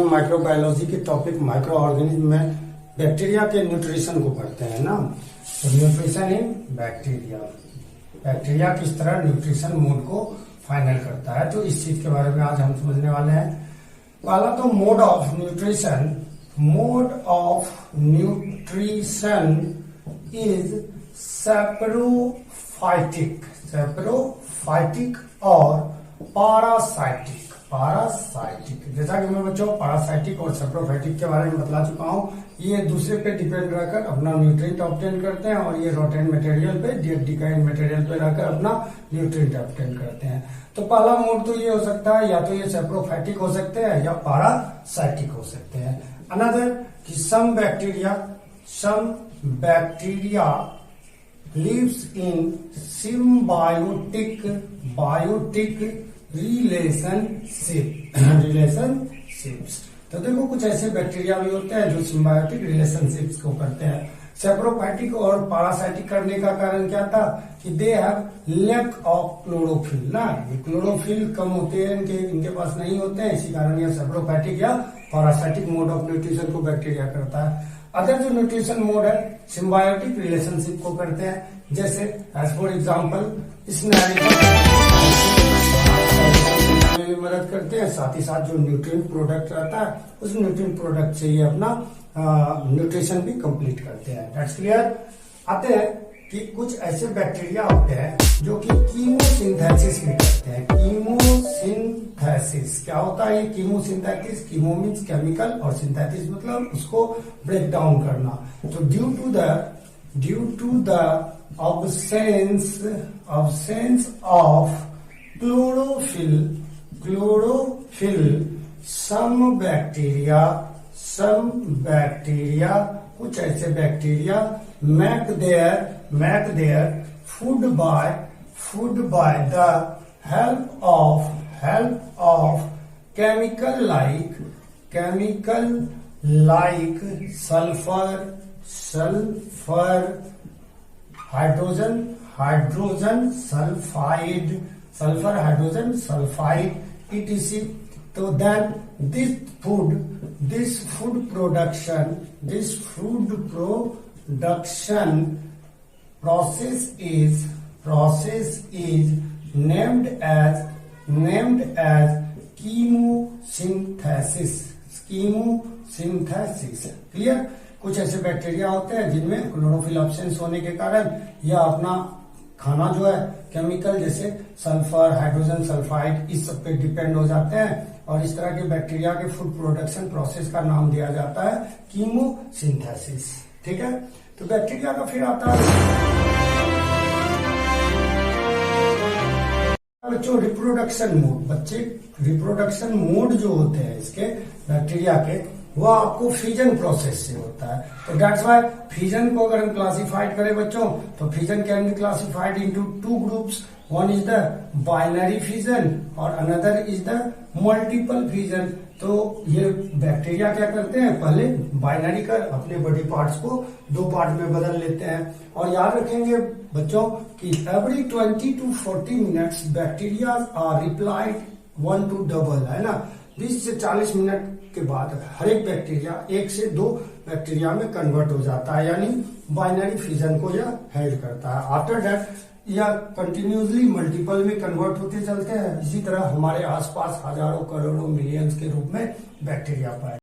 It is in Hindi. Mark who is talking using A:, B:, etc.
A: हम माइक्रोबायोलॉजी के टॉपिक माइक्रो ऑर्गेनिज्म में बैक्टीरिया के न्यूट्रिशन को पढ़ते हैं ना। तो न्यूट्रिशन इन बैक्टीरिया, बैक्टीरिया किस तरह न्यूट्रिशन मोड को फाइनल करता है, तो इस चीज के बारे में आज हम समझने वाले हैं। पहला तो mode of nutrition, mode of nutrition is saprophytic, saprophytic और पैरासाइटिक। पैरासाइटिक, जैसा कि मैं बच्चों पैरासाइटिक और सेप्रोफाइटिक के बारे में बतला चुका हूं। ये दूसरे पे डिपेंड रहकर अपना न्यूट्रिएंट ऑब्टेन करते हैं और ये रॉटेन मटेरियल पे, डिकाइंग मटेरियल पे रहकर अपना न्यूट्रिएंट ऑब्टेन करते हैं। तो पहला मोड तो ये हो सकता है, या तो ये सेप्रोफाइटिक हो सकते हैं या पैरासाइटिक हो सकते हैं। अनदर कि some bacteria lives in symbiotic relationships। तो देखो कुछ ऐसे बैक्टीरिया भी होते हैं जो सिम्बायोटिक रिलेशनशिप्स को करते हैं। सेप्रोफाइटिक और पैरासाइटिक करने का कारण क्या था कि they have lack of chlorophyll ना, ये क्लोरोफिल कम होते हैं इनके पास नहीं होते हैं, इसी कारण यह सेप्रोफाइटिक या पैरासाइटिक मोड ऑफ न्यूट्रिशन को बैक्टीरिया करता है। अदर जो न्यूट्रिशन मोड है सिम्बायोटिक रिलेशनशिप को करते हैं, जैसे एज फॉर एग्जाम्पल में मदद करते हैं, साथ ही साथ जो न्यूट्रिएंट प्रोडक्ट रहता है उस न्यूट्रिएंट प्रोडक्ट से ये अपना न्यूट्रिशन भी कंप्लीट करते हैं। That's clear. आते हैं कि कुछ ऐसे बैक्टीरिया होते हैं जो कि कीमोसिंथेसिस भी करते हैं। कीमोसिंथेसिस क्या होता है? ये कीमोसिंथेसिस, कीमो मीन्स केमिकल और सिंथेसिस मतलब उसको ब्रेक डाउन करना। तो due to the absence of chlorophyll, some bacteria, कुछ ऐसे bacteria make their food by the help of chemical like sulfur, hydrogen sulfide, etc. So then this food production process is named as chemosynthesis। Clear. कुछ ऐसे बैक्टीरिया होते हैं जिनमें क्लोरोफिल एब्सेंस होने के कारण यह अपना खाना जो है केमिकल जैसे सल्फर, हाइड्रोजन सल्फाइड इस सब पे डिपेंड हो जाते हैं, और इस तरह के बैक्टीरिया के फूड प्रोडक्शन प्रोसेस का नाम दिया जाता है कीमोसिंथेसिस। ठीक है। तो बैक्टीरिया का फिर आता है बच्चों रिप्रोडक्शन मोड। बच्चे रिप्रोडक्शन मोड जो होते हैं इसके बैक्टीरिया के, वह आपको फिजन प्रोसेस से होता है। तो दैट्स व्हाई फिजन को अगर हम क्लासिफाइड करें बच्चों, तो fission can be classified into two groups. One is the binary fission और another is the multiple fission. तो ये बैक्टीरिया क्या करते हैं, पहले बाइनरी कर अपने बॉडी पार्ट्स को दो पार्ट में बदल लेते हैं। और याद रखेंगे बच्चों कि every 20 to 40 minutes bacteria are replied 1 to double, है ना। 20 से 40 मिनट के बाद हर एक बैक्टीरिया 1 से 2 बैक्टीरिया में कन्वर्ट हो जाता है, यानी बाइनरी फिजन को यह हेल्प करता है। आफ्टर दैट यह कंटिन्यूसली मल्टीपल में कन्वर्ट होते चलते हैं। इसी तरह हमारे आसपास हजारों करोड़ों मिलियंस के रूप में बैक्टीरिया पाए